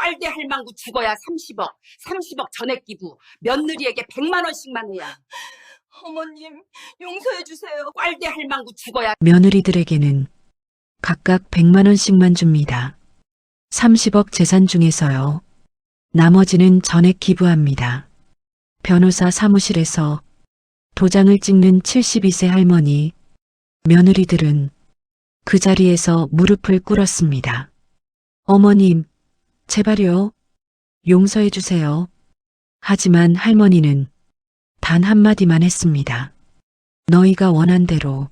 빨대 할망구 죽어야 30억, 30억 전액 기부, 며느리에게 100만 원씩만 해야. 어머님, 용서해 주세요. 빨대 할망구 죽어야. 며느리들에게는 각각 100만 원씩만 줍니다. 30억 재산 중에서요. 나머지는 전액 기부합니다. 변호사 사무실에서 도장을 찍는 72세 할머니, 며느리들은 그 자리에서 무릎을 꿇었습니다. 어머님, 제발요. 용서해 주세요. 하지만 할머니는 단 한마디만 했습니다. 너희가 원한 대로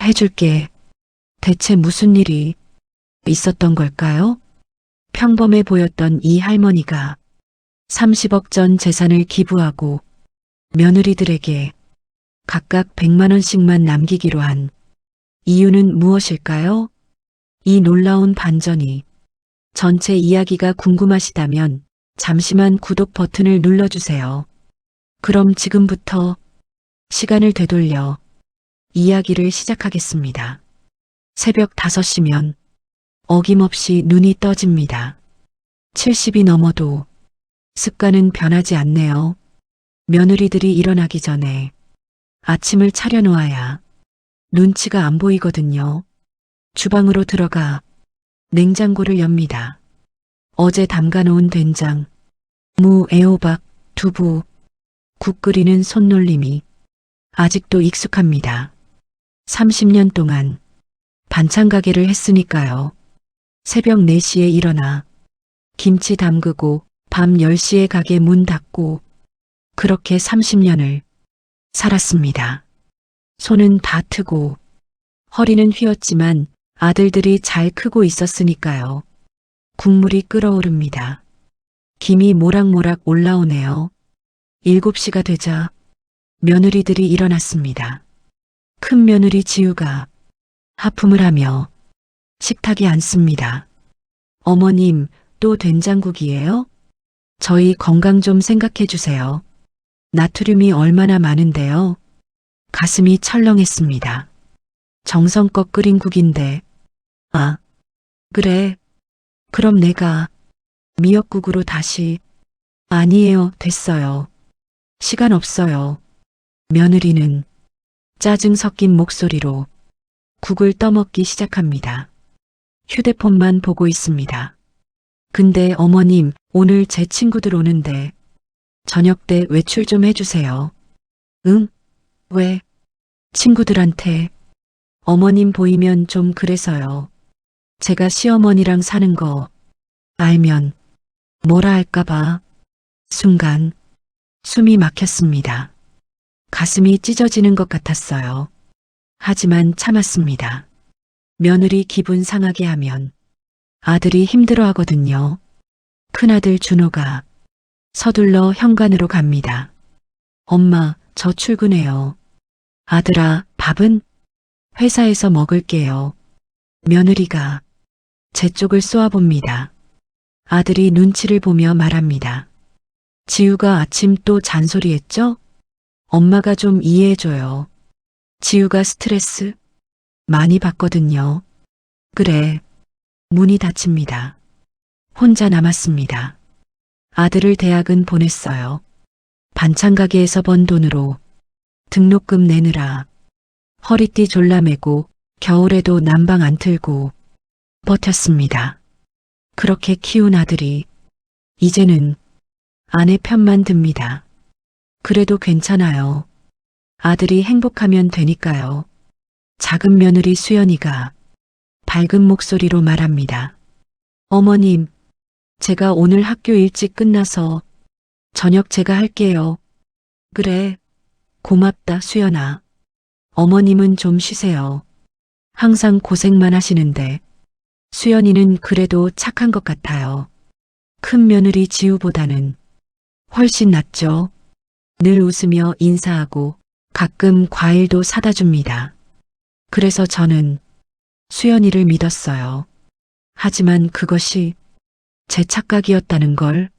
해줄게. 대체 무슨 일이 있었던 걸까요? 평범해 보였던 이 할머니가 30억 전 재산을 기부하고 며느리들에게 각각 100만 원씩만 남기기로 한 이유는 무엇일까요? 이 놀라운 반전이 전체 이야기가 궁금하시다면 잠시만 구독 버튼을 눌러주세요. 그럼 지금부터 시간을 되돌려 이야기를 시작하겠습니다. 새벽 5시면 어김없이 눈이 떠집니다. 70이 넘어도 습관은 변하지 않네요. 며느리들이 일어나기 전에 아침을 차려놓아야 눈치가 안 보이거든요. 주방으로 들어가 냉장고를 엽니다. 어제 담가놓은 된장, 무, 애호박, 두부, 국 끓이는 손놀림이 아직도 익숙합니다. 30년 동안 반찬 가게를 했으니까요. 새벽 4시에 일어나 김치 담그고 밤 10시에 가게 문 닫고 그렇게 30년을 살았습니다. 손은 다 트고 허리는 휘었지만 아들들이 잘 크고 있었으니까요. 국물이 끓어오릅니다. 김이 모락모락 올라오네요. 7시가 되자 며느리들이 일어났습니다. 큰 며느리 지우가 하품을 하며 식탁에 앉습니다. 어머님, 또 된장국이에요? 저희 건강 좀 생각해 주세요. 나트륨이 얼마나 많은데요. 가슴이 철렁했습니다. 정성껏 끓인 국인데. 아, 그래. 그럼 내가 미역국으로 다시. 아니에요, 됐어요. 시간 없어요. 며느리는 짜증 섞인 목소리로 국을 떠먹기 시작합니다. 휴대폰만 보고 있습니다. 근데 어머님, 오늘 제 친구들 오는데 저녁 때 외출 좀 해주세요. 응? 왜? 친구들한테. 어머님 보이면 좀 그래서요. 제가 시어머니랑 사는 거 알면 뭐라 할까봐. 순간 숨이 막혔습니다. 가슴이 찢어지는 것 같았어요. 하지만 참았습니다. 며느리 기분 상하게 하면 아들이 힘들어 하거든요. 큰아들 준호가 서둘러 현관으로 갑니다. 엄마, 저 출근해요. 아들아, 밥은? 회사에서 먹을게요. 며느리가 제 쪽을 쏘아봅니다. 아들이 눈치를 보며 말합니다. 지우가 아침 또 잔소리했죠? 엄마가 좀 이해해줘요. 지우가 스트레스 많이 받거든요. 그래. 문이 닫힙니다. 혼자 남았습니다. 아들을 대학은 보냈어요. 반찬 가게에서 번 돈으로 등록금 내느라 허리띠 졸라매고 겨울에도 난방 안 틀고 버텼습니다. 그렇게 키운 아들이 이제는 아내 편만 듭니다. 그래도 괜찮아요. 아들이 행복하면 되니까요. 작은 며느리 수연이가 밝은 목소리로 말합니다. 어머님, 제가 오늘 학교 일찍 끝나서 저녁 제가 할게요. 그래, 고맙다 수연아. 어머님은 좀 쉬세요. 항상 고생만 하시는데 수연이는 그래도 착한 것 같아요. 큰 며느리 지우보다는 훨씬 낫죠. 늘 웃으며 인사하고 가끔 과일도 사다 줍니다. 그래서 저는 수연이를 믿었어요. 하지만 그것이 제 착각이었다는 걸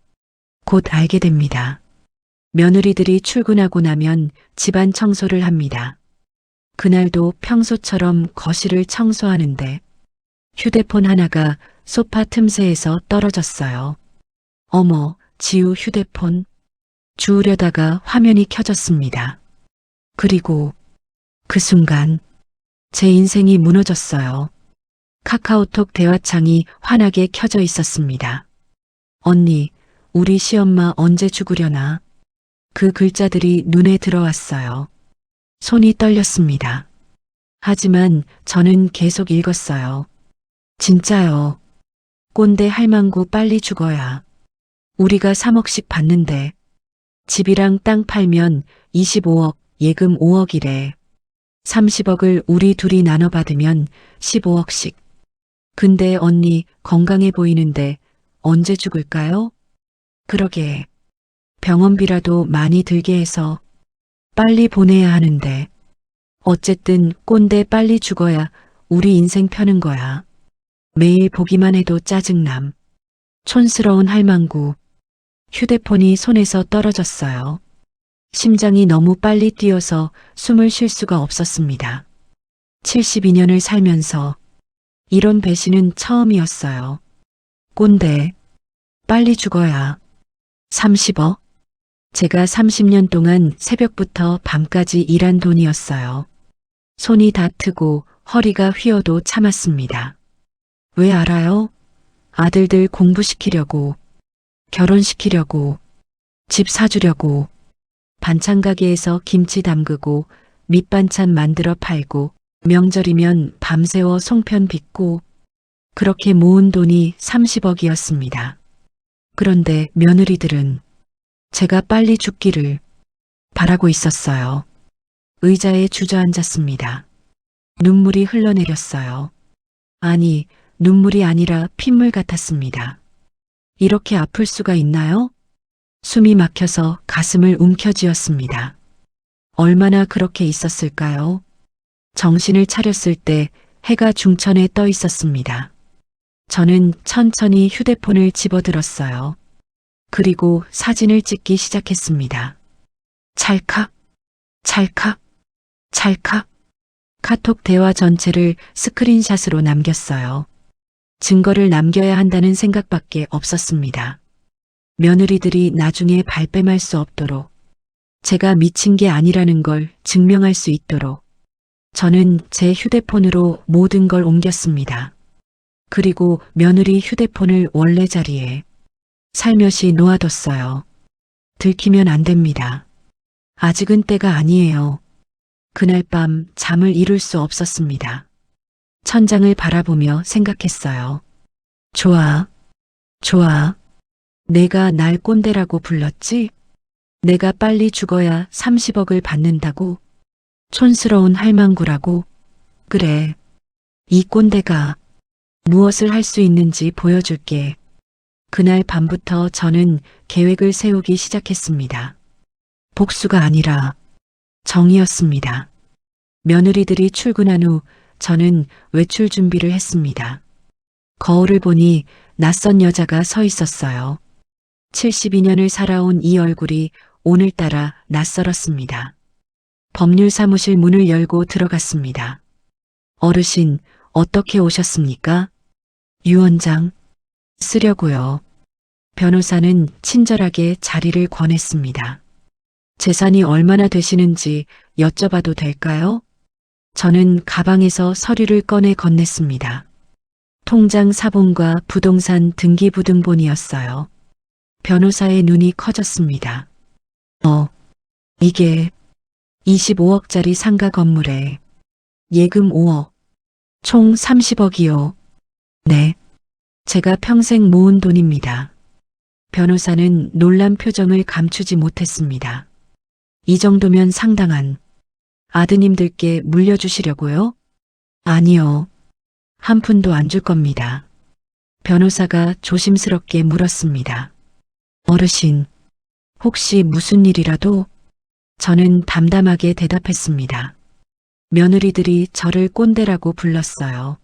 곧 알게 됩니다. 며느리들이 출근하고 나면 집안 청소를 합니다. 그날도 평소처럼 거실을 청소하는데 휴대폰 하나가 소파 틈새에서 떨어졌어요. 어머, 지우 휴대폰. 주우려다가 화면이 켜졌습니다. 그리고 그 순간 제 인생이 무너졌어요. 카카오톡 대화창이 환하게 켜져 있었습니다. 언니, 우리 시엄마 언제 죽으려나? 그 글자들이 눈에 들어왔어요. 손이 떨렸습니다. 하지만 저는 계속 읽었어요. 진짜요. 꼰대 할망구 빨리 죽어야. 우리가 3억씩 받는데 집이랑 땅 팔면 25억, 예금 5억이래. 30억을 우리 둘이 나눠 받으면 15억씩. 근데 언니 건강해 보이는데 언제 죽을까요? 그러게. 병원비라도 많이 들게 해서 빨리 보내야 하는데. 어쨌든 꼰대 빨리 죽어야 우리 인생 펴는 거야. 매일 보기만 해도 짜증남. 촌스러운 할망구. 휴대폰이 손에서 떨어졌어요. 심장이 너무 빨리 뛰어서 숨을 쉴 수가 없었습니다. 72년을 살면서 이런 배신은 처음이었어요. 꼰대, 빨리 죽어야. 30억? 제가 30년 동안 새벽부터 밤까지 일한 돈이었어요. 손이 다 트고 허리가 휘어도 참았습니다. 왜 알아요? 아들들 공부시키려고, 결혼시키려고, 집 사주려고, 반찬 가게에서 김치 담그고 밑반찬 만들어 팔고 명절이면 밤새워 송편 빚고 그렇게 모은 돈이 30억이었습니다. 그런데 며느리들은 제가 빨리 죽기를 바라고 있었어요. 의자에 주저앉았습니다. 눈물이 흘러내렸어요. 아니, 눈물이 아니라 핏물 같았습니다. 이렇게 아플 수가 있나요? 숨이 막혀서 가슴을 움켜쥐었습니다. 얼마나 그렇게 있었을까요? 정신을 차렸을 때 해가 중천에 떠 있었습니다. 저는 천천히 휴대폰을 집어들었어요. 그리고 사진을 찍기 시작했습니다. 찰칵, 찰칵, 찰칵. 카톡 대화 전체를 스크린샷으로 남겼어요. 증거를 남겨야 한다는 생각밖에 없었습니다. 며느리들이 나중에 발뺌할 수 없도록, 제가 미친 게 아니라는 걸 증명할 수 있도록 저는 제 휴대폰으로 모든 걸 옮겼습니다. 그리고 며느리 휴대폰을 원래 자리에 살며시 놓아뒀어요. 들키면 안 됩니다. 아직은 때가 아니에요. 그날 밤 잠을 이룰 수 없었습니다. 천장을 바라보며 생각했어요. 좋아, 좋아. 내가 날 꼰대라고 불렀지? 내가 빨리 죽어야 30억을 받는다고? 촌스러운 할망구라고? 그래. 이 꼰대가 무엇을 할 수 있는지 보여줄게. 그날 밤부터 저는 계획을 세우기 시작했습니다. 복수가 아니라 정의였습니다. 며느리들이 출근한 후 저는 외출 준비를 했습니다. 거울을 보니 낯선 여자가 서 있었어요. 72년을 살아온 이 얼굴이 오늘따라 낯설었습니다. 법률사무실 문을 열고 들어갔습니다. 어르신, 어떻게 오셨습니까? 유 원장, 쓰려고요. 변호사는 친절하게 자리를 권했습니다. 재산이 얼마나 되시는지 여쭤봐도 될까요? 저는 가방에서 서류를 꺼내 건넸습니다. 통장 사본과 부동산 등기부등본이었어요. 변호사의 눈이 커졌습니다. 이게 25억짜리 상가 건물에 예금 5억, 총 30억이요. 네, 제가 평생 모은 돈입니다. 변호사는 놀란 표정을 감추지 못했습니다. 이 정도면 상당한 아드님들께 물려주시려고요? 아니요. 한 푼도 안 줄 겁니다. 변호사가 조심스럽게 물었습니다. 어르신, 혹시 무슨 일이라도? 저는 담담하게 대답했습니다. 며느리들이 저를 꼰대라고 불렀어요.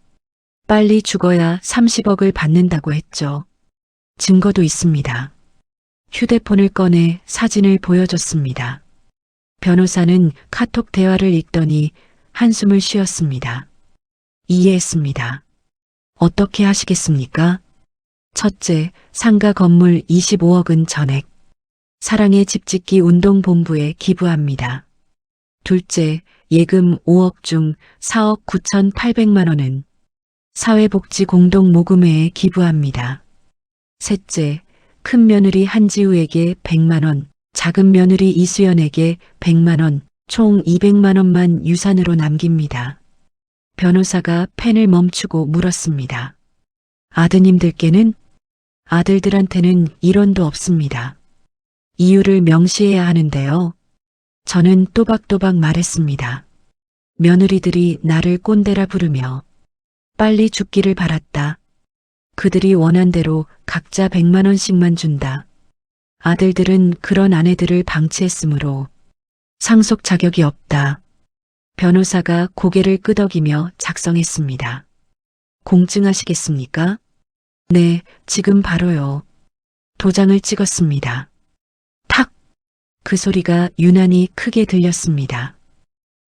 빨리 죽어야 30억을 받는다고 했죠. 증거도 있습니다. 휴대폰을 꺼내 사진을 보여줬습니다. 변호사는 카톡 대화를 읽더니 한숨을 쉬었습니다. 이해했습니다. 어떻게 하시겠습니까? 첫째, 상가 건물 25억은 전액. 사랑의 집짓기 운동본부에 기부합니다. 둘째, 예금 5억 중 4억 9,800만 원은 사회복지공동모금회에 기부합니다. 셋째, 큰 며느리 한지우에게 100만 원, 작은 며느리 이수연에게 100만 원, 총 200만 원만 유산으로 남깁니다. 변호사가 펜을 멈추고 물었습니다. 아드님들께는? 아들들한테는 1원도 없습니다. 이유를 명시해야 하는데요. 저는 또박또박 말했습니다. 며느리들이 나를 꼰대라 부르며 빨리 죽기를 바랐다. 그들이 원한 대로 각자 100만 원씩만 준다. 아들들은 그런 아내들을 방치했으므로 상속 자격이 없다. 변호사가 고개를 끄덕이며 작성했습니다. 공증하시겠습니까? 네, 지금 바로요. 도장을 찍었습니다. 탁! 그 소리가 유난히 크게 들렸습니다.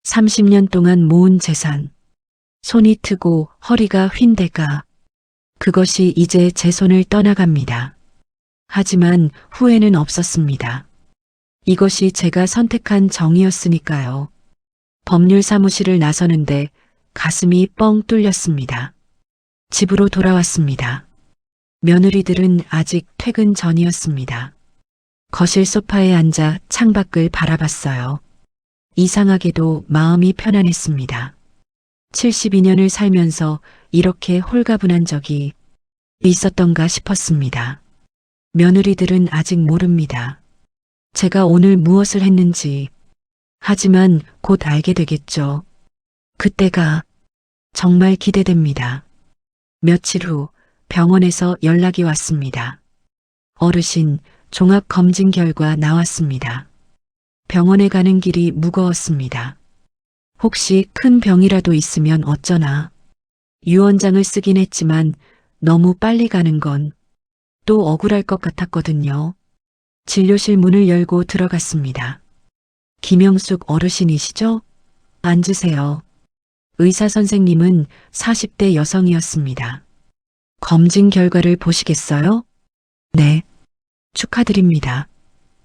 30년 동안 모은 재산, 손이 트고 허리가 휜데가 그것이 이제 제 손을 떠나갑니다. 하지만 후회는 없었습니다. 이것이 제가 선택한 정이었으니까요. 법률 사무실을 나서는데 가슴이 뻥 뚫렸습니다. 집으로 돌아왔습니다. 며느리들은 아직 퇴근 전이었습니다. 거실 소파에 앉아 창밖을 바라봤어요. 이상하게도 마음이 편안했습니다. 72년을 살면서 이렇게 홀가분한 적이 있었던가 싶었습니다. 며느리들은 아직 모릅니다. 제가 오늘 무엇을 했는지. 하지만 곧 알게 되겠죠. 그때가 정말 기대됩니다. 며칠 후 병원에서 연락이 왔습니다. 어르신, 종합검진 결과 나왔습니다. 병원에 가는 길이 무거웠습니다. 혹시 큰 병이라도 있으면 어쩌나. 유언장을 쓰긴 했지만 너무 빨리 가는 건 또 억울할 것 같았거든요. 진료실 문을 열고 들어갔습니다. 김영숙 어르신이시죠? 앉으세요. 의사 선생님은 40대 여성이었습니다. 검진 결과를 보시겠어요? 네. 축하드립니다.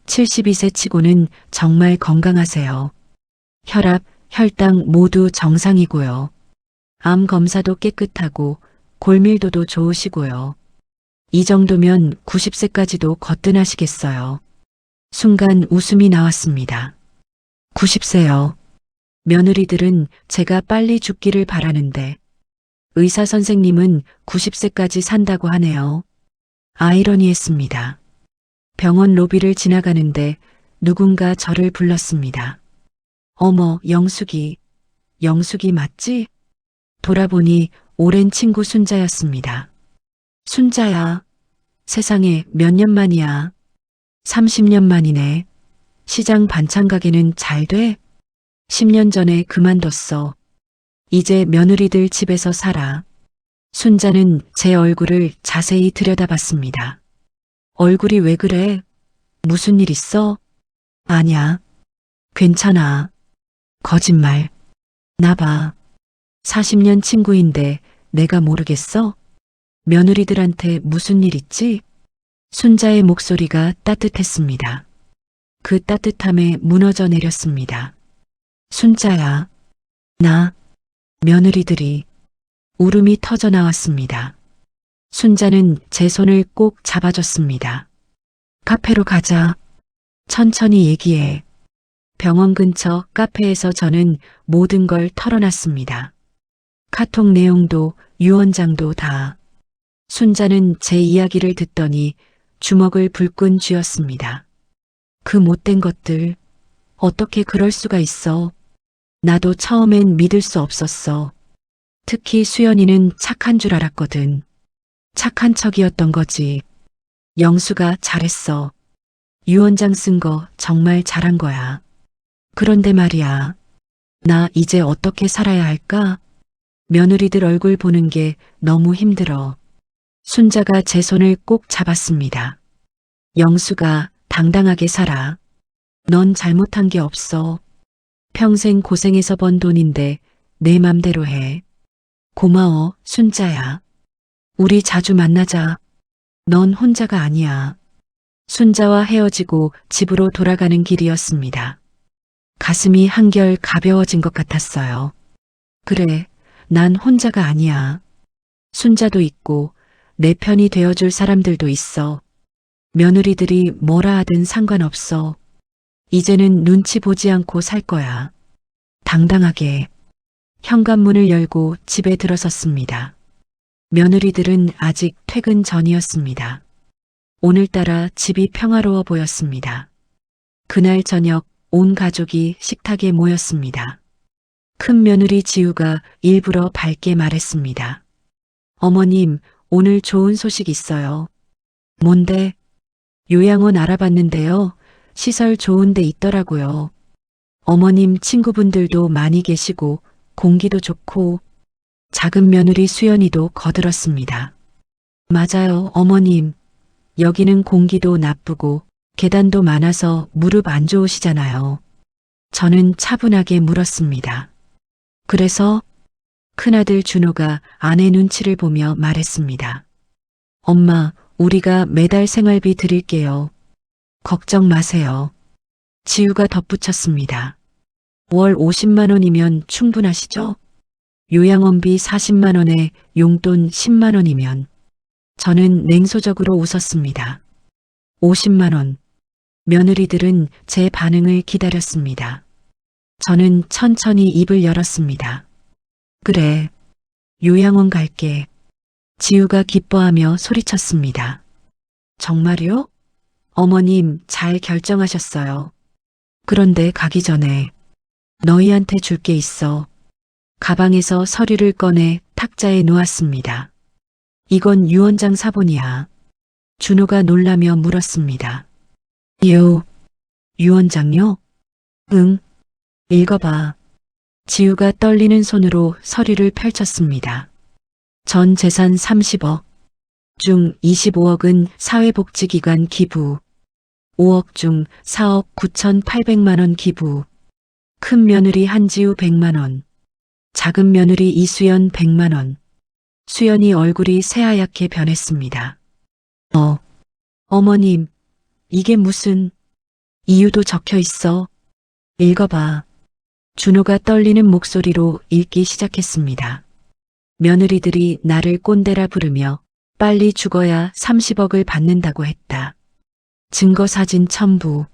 72세 치고는 정말 건강하세요. 혈압, 혈당 모두 정상이고요. 암 검사도 깨끗하고 골밀도도 좋으시고요. 이 정도면 90세까지도 거뜬하시겠어요. 순간 웃음이 나왔습니다. 90세요. 며느리들은 제가 빨리 죽기를 바라는데 의사 선생님은 90세까지 산다고 하네요. 아이러니했습니다. 병원 로비를 지나가는데 누군가 저를 불렀습니다. 어머, 영숙이. 영숙이 맞지? 돌아보니 오랜 친구 순자였습니다. 순자야. 세상에 몇 년 만이야. 30년 만이네. 시장 반찬 가게는 잘 돼? 10년 전에 그만뒀어. 이제 며느리들 집에서 살아. 순자는 제 얼굴을 자세히 들여다봤습니다. 얼굴이 왜 그래? 무슨 일 있어? 아냐. 괜찮아. 거짓말. 나 봐. 40년 친구인데 내가 모르겠어? 며느리들한테 무슨 일 있지? 순자의 목소리가 따뜻했습니다. 그 따뜻함에 무너져 내렸습니다. 순자야. 나. 며느리들이. 울음이 터져 나왔습니다. 순자는 제 손을 꼭 잡아줬습니다. 카페로 가자. 천천히 얘기해. 병원 근처 카페에서 저는 모든 걸 털어놨습니다. 카톡 내용도 유언장도 다. 순자는 제 이야기를 듣더니 주먹을 불끈 쥐었습니다. 그 못된 것들. 어떻게 그럴 수가 있어. 나도 처음엔 믿을 수 없었어. 특히 수연이는 착한 줄 알았거든. 착한 척이었던 거지. 영수가 잘했어. 유언장 쓴 거 정말 잘한 거야. 그런데 말이야. 나 이제 어떻게 살아야 할까? 며느리들 얼굴 보는 게 너무 힘들어. 순자가 제 손을 꼭 잡았습니다. 영수가 당당하게 살아. 넌 잘못한 게 없어. 평생 고생해서 번 돈인데 내 맘대로 해. 고마워, 순자야. 우리 자주 만나자. 넌 혼자가 아니야. 순자와 헤어지고 집으로 돌아가는 길이었습니다. 가슴이 한결 가벼워진 것 같았어요. 그래, 난 혼자가 아니야. 순자도 있고 내 편이 되어줄 사람들도 있어. 며느리들이 뭐라 하든 상관없어. 이제는 눈치 보지 않고 살 거야. 당당하게 현관문을 열고 집에 들어섰습니다. 며느리들은 아직 퇴근 전이었습니다. 오늘따라 집이 평화로워 보였습니다. 그날 저녁 온 가족이 식탁에 모였습니다. 큰 며느리 지우가 일부러 밝게 말했습니다. 어머님, 오늘 좋은 소식 있어요. 뭔데? 요양원 알아봤는데요. 시설 좋은 데 있더라고요. 어머님 친구분들도 많이 계시고 공기도 좋고. 작은 며느리 수연이도 거들었습니다. 맞아요, 어머님. 여기는 공기도 나쁘고 계단도 많아서 무릎 안 좋으시잖아요. 저는 차분하게 물었습니다. 그래서 큰아들 준호가 아내 눈치를 보며 말했습니다. 엄마, 우리가 매달 생활비 드릴게요. 걱정 마세요. 지우가 덧붙였습니다. 월 50만 원이면 충분하시죠? 요양원비 40만 원에 용돈 10만 원이면. 저는 냉소적으로 웃었습니다. 50만 원. 며느리들은 제 반응을 기다렸습니다. 저는 천천히 입을 열었습니다. 그래, 요양원 갈게. 지우가 기뻐하며 소리쳤습니다. 정말요? 어머님 잘 결정하셨어요. 그런데 가기 전에 너희한테 줄 게 있어. 가방에서 서류를 꺼내 탁자에 놓았습니다. 이건 유 원장 사본이야. 준호가 놀라며 물었습니다. 유 원장요? 응. 읽어봐. 지우가 떨리는 손으로 서류를 펼쳤습니다. 전 재산 30억, 중 25억은 사회복지기관 기부, 5억 중 4억 9,800만 원 기부, 큰 며느리 한지우 100만 원, 작은 며느리 이수연 100만 원. 수연이 얼굴이 새하얗게 변했습니다. 어머님, 이게 무슨 이유도 적혀 있어. 읽어봐. 준호가 떨리는 목소리로 읽기 시작했습니다. 며느리들이 나를 꼰대라 부르며 빨리 죽어야 30억을 받는다고 했다. 증거 사진 첨부.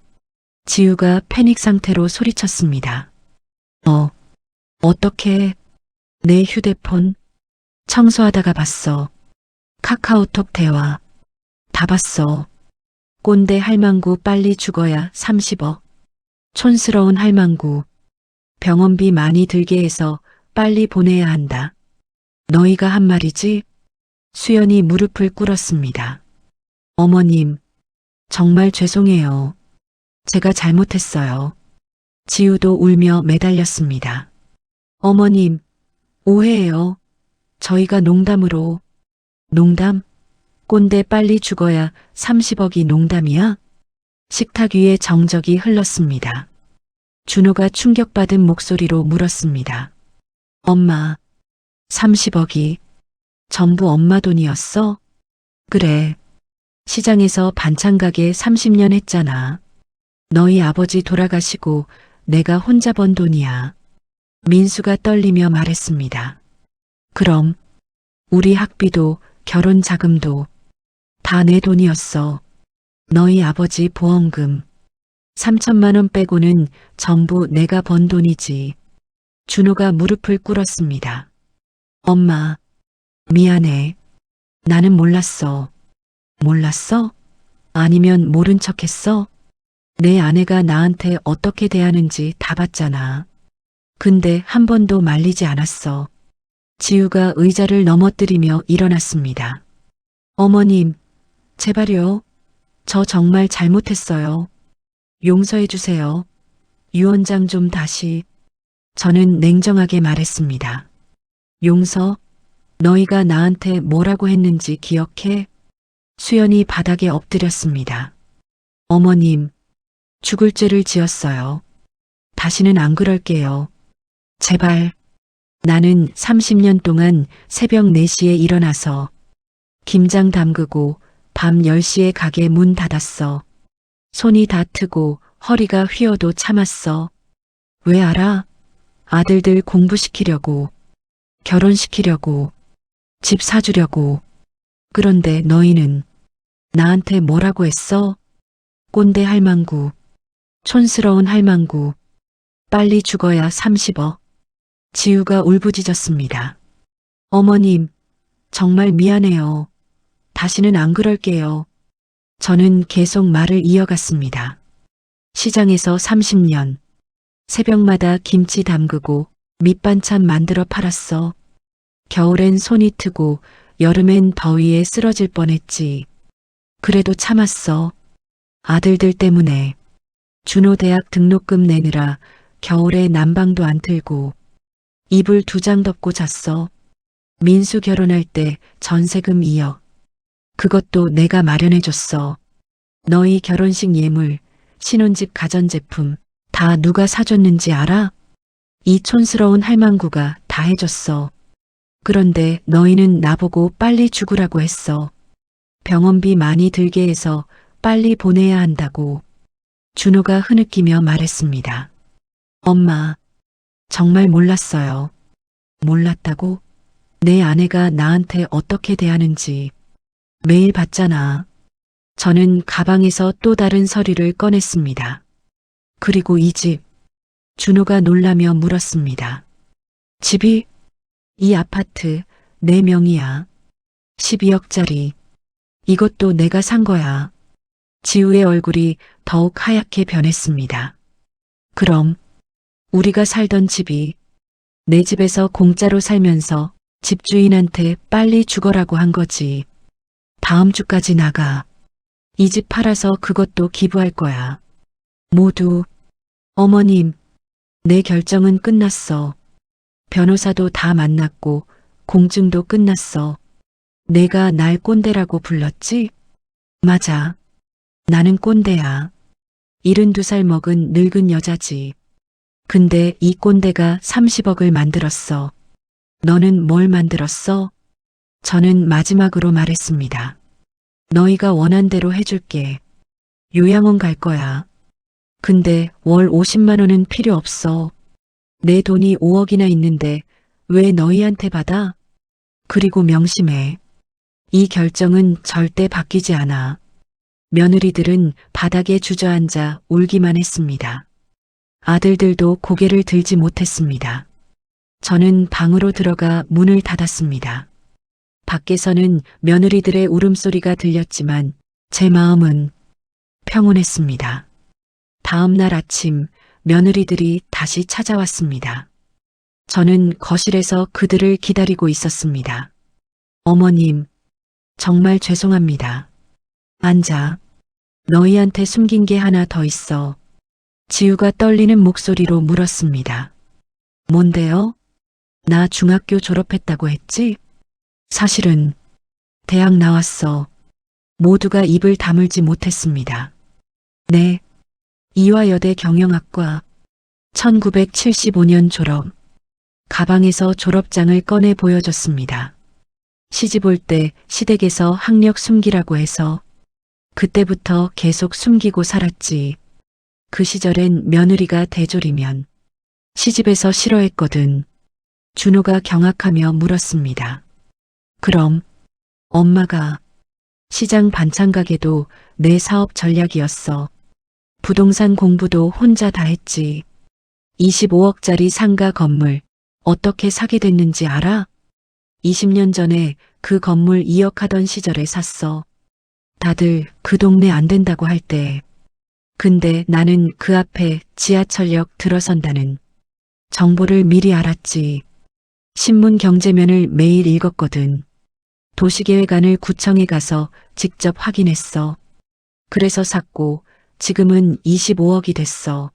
지우가 패닉 상태로 소리쳤습니다. 어떻게? 내 휴대폰 청소하다가 봤어. 카카오톡 대화 다 봤어. 꼰대 할망구 빨리 죽어야 30억. 촌스러운 할망구. 병원비 많이 들게 해서 빨리 보내야 한다. 너희가 한 말이지? 수연이 무릎을 꿇었습니다. 어머님, 정말 죄송해요. 제가 잘못했어요. 지우도 울며 매달렸습니다. 어머님, 오해해요. 저희가 농담으로. 농담? 꼰대 빨리 죽어야 30억이 농담이야? 식탁 위에 정적이 흘렀습니다. 준호가 충격받은 목소리로 물었습니다. 엄마, 30억이 전부 엄마 돈이었어? 그래. 시장에서 반찬 가게 30년 했잖아. 너희 아버지 돌아가시고 내가 혼자 번 돈이야. 민수가 떨리며 말했습니다. 그럼 우리 학비도 결혼 자금도 다 내 돈이었어. 너희 아버지 보험금 3천만 원 빼고는 전부 내가 번 돈이지. 준호가 무릎을 꿇었습니다. 엄마, 미안해. 나는 몰랐어. 몰랐어? 아니면 모른 척했어? 내 아내가 나한테 어떻게 대하는지 다 봤잖아. 근데 한 번도 말리지 않았어. 지우가 의자를 넘어뜨리며 일어났습니다. 어머님, 제발요. 저 정말 잘못했어요. 용서해 주세요. 유 원장 좀 다시. 저는 냉정하게 말했습니다. 용서? 너희가 나한테 뭐라고 했는지 기억해? 수연이 바닥에 엎드렸습니다. 어머님, 죽을 죄를 지었어요. 다시는 안 그럴게요. 제발. 나는 30년 동안 새벽 4시에 일어나서 김장 담그고 밤 10시에 가게 문 닫았어. 손이 다 트고 허리가 휘어도 참았어. 왜 알아? 아들들 공부시키려고, 결혼시키려고, 집 사주려고. 그런데 너희는 나한테 뭐라고 했어? 꼰대 할망구, 촌스러운 할망구, 빨리 죽어야 30억. 지우가 울부짖었습니다. 어머님, 정말 미안해요. 다시는 안 그럴게요. 저는 계속 말을 이어갔습니다. 시장에서 30년. 새벽마다 김치 담그고 밑반찬 만들어 팔았어. 겨울엔 손이 트고 여름엔 더위에 쓰러질 뻔했지. 그래도 참았어. 아들들 때문에. 준호 대학 등록금 내느라 겨울에 난방도 안 틀고 이불 2장 덮고 잤어. 민수 결혼할 때 전세금 2억. 그것도 내가 마련해줬어. 너희 결혼식 예물, 신혼집 가전제품 다 누가 사줬는지 알아? 이 촌스러운 할망구가 다 해줬어. 그런데 너희는 나보고 빨리 죽으라고 했어. 병원비 많이 들게 해서 빨리 보내야 한다고. 준호가 흐느끼며 말했습니다. 엄마, 정말 몰랐어요. 몰랐다고? 내 아내가 나한테 어떻게 대하는지 매일 봤잖아. 저는 가방에서 또 다른 서류를 꺼냈습니다. 그리고 이 집, 준호가 놀라며 물었습니다. 집이? 이 아파트 내 명의야. 12억짜리. 이것도 내가 산 거야. 지우의 얼굴이 더욱 하얗게 변했습니다. 그럼 우리가 살던 집이 내 집에서 공짜로 살면서 집주인한테 빨리 죽어라고 한 거지. 다음 주까지 나가. 이 집 팔아서 그것도 기부할 거야. 모두. 어머님, 내 결정은 끝났어. 변호사도 다 만났고 공증도 끝났어. 내가 날 꼰대라고 불렀지? 맞아. 나는 꼰대야. 72살 먹은 늙은 여자지. 근데 이 꼰대가 30억을 만들었어. 너는 뭘 만들었어? 저는 마지막으로 말했습니다. 너희가 원한 대로 해줄게. 요양원 갈 거야. 근데 월 50만 원은 필요 없어. 내 돈이 5억이나 있는데 왜 너희한테 받아? 그리고 명심해. 이 결정은 절대 바뀌지 않아. 며느리들은 바닥에 주저앉아 울기만 했습니다. 아들들도 고개를 들지 못했습니다. 저는 방으로 들어가 문을 닫았습니다. 밖에서는 며느리들의 울음소리가 들렸지만 제 마음은 평온했습니다. 다음 날 아침 며느리들이 다시 찾아왔습니다. 저는 거실에서 그들을 기다리고 있었습니다. 어머님, 정말 죄송합니다. 앉아. 너희한테 숨긴 게 하나 더 있어. 지우가 떨리는 목소리로 물었습니다. 뭔데요? 나 중학교 졸업했다고 했지? 사실은 대학 나왔어. 모두가 입을 다물지 못했습니다. 네. 이화여대 경영학과 1975년 졸업. 가방에서 졸업장을 꺼내 보여줬습니다. 시집 올 때 시댁에서 학력 숨기라고 해서 그때부터 계속 숨기고 살았지. 그 시절엔 며느리가 대졸이면 시집에서 싫어했거든. 준호가 경악하며 물었습니다. 그럼 엄마가 시장 반찬 가게도 내 사업 전략이었어. 부동산 공부도 혼자 다 했지. 25억짜리 상가 건물 어떻게 사게 됐는지 알아? 20년 전에 그 건물 2억 하던 시절에 샀어. 다들 그 동네 안 된다고 할 때. 근데 나는 그 앞에 지하철역 들어선다는 정보를 미리 알았지. 신문 경제면을 매일 읽었거든. 도시계획안을 구청에 가서 직접 확인했어. 그래서 샀고 지금은 25억이 됐어.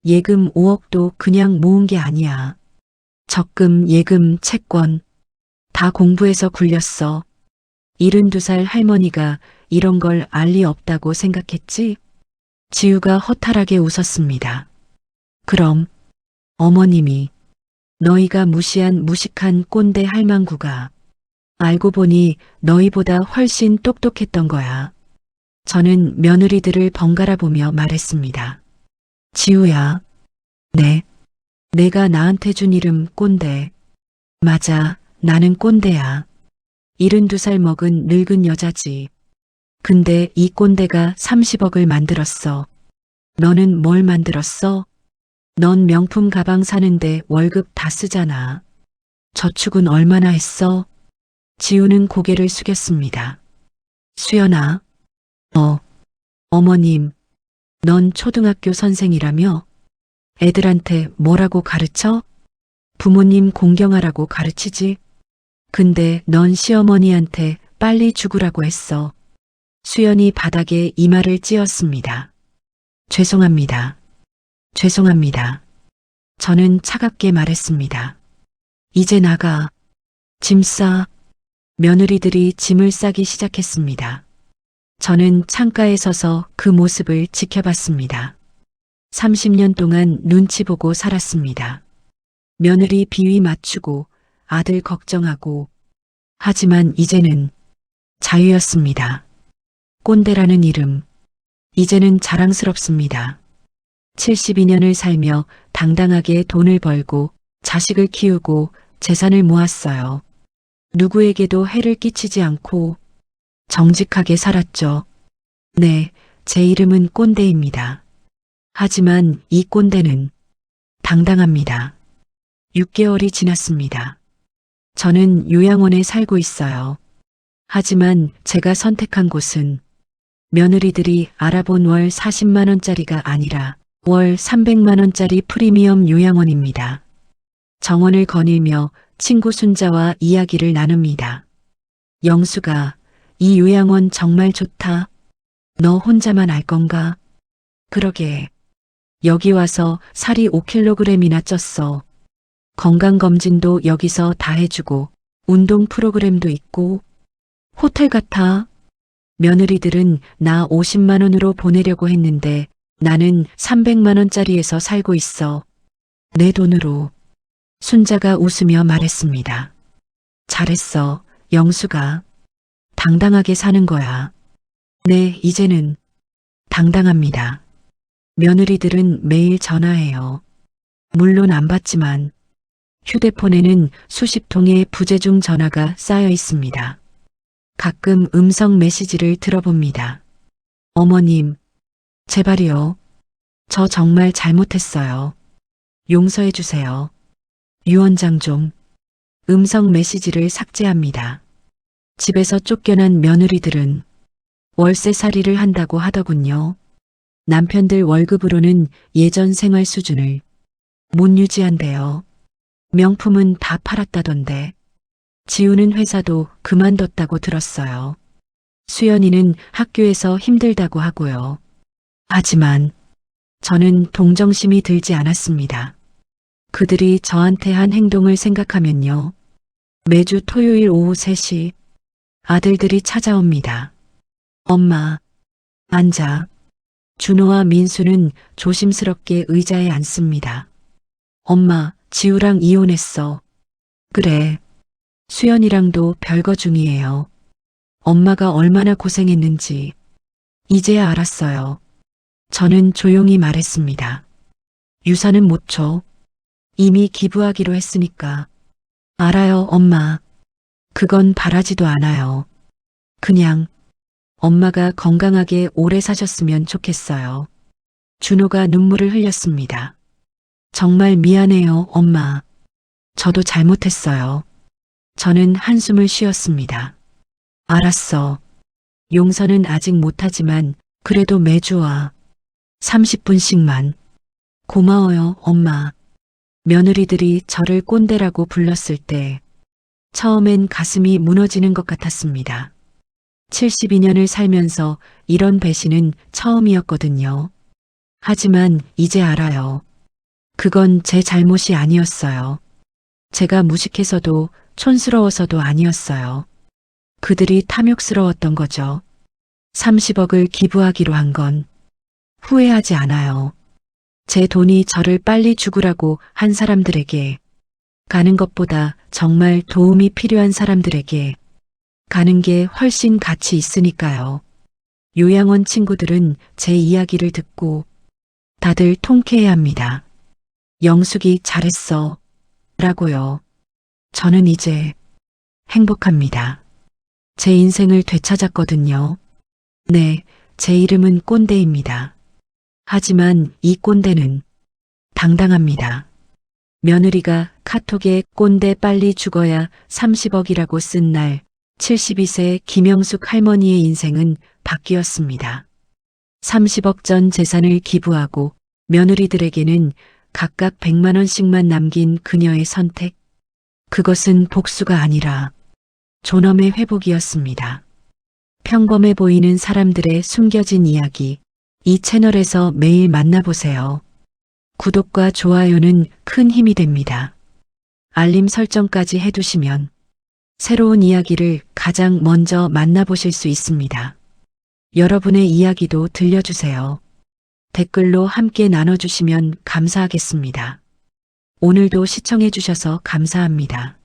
예금 5억도 그냥 모은 게 아니야. 적금, 예금, 채권 다 공부해서 굴렸어. 72살 할머니가 이런 걸 알 리 없다고 생각했지? 지우가 허탈하게 웃었습니다. 그럼 어머님이 너희가 무시한 무식한 꼰대 할망구가 알고 보니 너희보다 훨씬 똑똑했던 거야. 저는 며느리들을 번갈아 보며 말했습니다. 지우야. 네. 내가 나한테 준 이름 꼰대. 맞아. 나는 꼰대야. 72살 먹은 늙은 여자지. 근데 이 꼰대가 30억을 만들었어. 너는 뭘 만들었어? 넌 명품 가방 사는데 월급 다 쓰잖아. 저축은 얼마나 했어? 지우는 고개를 숙였습니다. 수연아. 어머님. 넌 초등학교 선생이라며? 애들한테 뭐라고 가르쳐? 부모님 공경하라고 가르치지? 근데 넌 시어머니한테 빨리 죽으라고 했어. 수연이 바닥에 이마를 찧었습니다. 죄송합니다. 죄송합니다. 저는 차갑게 말했습니다. 이제 나가. 짐 싸. 며느리들이 짐을 싸기 시작했습니다. 저는 창가에 서서 그 모습을 지켜봤습니다. 30년 동안 눈치 보고 살았습니다. 며느리 비위 맞추고 아들 걱정하고. 하지만 이제는 자유였습니다. 꼰대라는 이름. 이제는 자랑스럽습니다. 72년을 살며 당당하게 돈을 벌고 자식을 키우고 재산을 모았어요. 누구에게도 해를 끼치지 않고 정직하게 살았죠. 네, 제 이름은 꼰대입니다. 하지만 이 꼰대는 당당합니다. 6개월이 지났습니다. 저는 요양원에 살고 있어요. 하지만 제가 선택한 곳은 며느리들이 알아본 월 40만 원짜리가 아니라 월 300만 원짜리 프리미엄 요양원입니다. 정원을 거닐며 친구 순자와 이야기를 나눕니다. 영수가 이 요양원 정말 좋다. 너 혼자만 알 건가? 그러게. 여기 와서 살이 5kg이나 쪘어. 건강검진도 여기서 다 해주고 운동 프로그램도 있고 호텔 같아. 며느리들은 나 50만 원으로 보내려고 했는데 나는 300만 원짜리에서 살고 있어. 내 돈으로. 순자가 웃으며 말했습니다. 잘했어, 영수가. 당당하게 사는 거야. 네, 이제는 당당합니다. 며느리들은 매일 전화해요. 물론 안 받지만 휴대폰에는 수십 통의 부재중 전화가 쌓여 있습니다. 가끔 음성 메시지를 들어봅니다. 어머님, 제발요. 저 정말 잘못했어요. 용서해 주세요. 유언장 좀. 음성 메시지를 삭제합니다. 집에서 쫓겨난 며느리들은 월세살이를 한다고 하더군요. 남편들 월급으로는 예전 생활 수준을 못 유지한대요. 명품은 다 팔았다던데. 지우는 회사도 그만뒀다고 들었어요. 수연이는 학교에서 힘들다고 하고요. 하지만 저는 동정심이 들지 않았습니다. 그들이 저한테 한 행동을 생각하면요. 매주 토요일 오후 3시 아들들이 찾아옵니다. 엄마, 앉아. 준호와 민수는 조심스럽게 의자에 앉습니다. 엄마, 지우랑 이혼했어. 그래. 수연이랑도 별거 중이에요. 엄마가 얼마나 고생했는지 이제야 알았어요. 저는 조용히 말했습니다. 유산은 못 줘. 이미 기부하기로 했으니까. 알아요, 엄마. 그건 바라지도 않아요. 그냥 엄마가 건강하게 오래 사셨으면 좋겠어요. 준호가 눈물을 흘렸습니다. 정말 미안해요, 엄마. 저도 잘못했어요. 저는 한숨을 쉬었습니다. 알았어. 용서는 아직 못하지만 그래도 매주 와. 30분씩만. 고마워요, 엄마. 며느리들이 저를 꼰대라고 불렀을 때 처음엔 가슴이 무너지는 것 같았습니다. 72년을 살면서 이런 배신은 처음이었거든요. 하지만 이제 알아요. 그건 제 잘못이 아니었어요. 제가 무식해서도 촌스러워서도 아니었어요. 그들이 탐욕스러웠던 거죠. 30억을 기부하기로 한 건 후회하지 않아요. 제 돈이 저를 빨리 죽으라고 한 사람들에게 가는 것보다 정말 도움이 필요한 사람들에게 가는 게 훨씬 가치 있으니까요. 요양원 친구들은 제 이야기를 듣고 다들 통쾌해 합니다. 영숙이 잘했어. 라고요. 저는 이제 행복합니다. 제 인생을 되찾았거든요. 네, 제 이름은 꼰대입니다. 하지만 이 꼰대는 당당합니다. 며느리가 카톡에 꼰대 빨리 죽어야 30억이라고 쓴 날 72세 김영숙 할머니의 인생은 바뀌었습니다. 30억 전 재산을 기부하고 며느리들에게는 각각 100만 원씩만 남긴 그녀의 선택. 그것은 복수가 아니라 존엄의 회복이었습니다. 평범해 보이는 사람들의 숨겨진 이야기. 이 채널에서 매일 만나보세요. 구독과 좋아요는 큰 힘이 됩니다. 알림 설정까지 해두시면 새로운 이야기를 가장 먼저 만나보실 수 있습니다. 여러분의 이야기도 들려주세요. 댓글로 함께 나눠주시면 감사하겠습니다. 오늘도 시청해주셔서 감사합니다.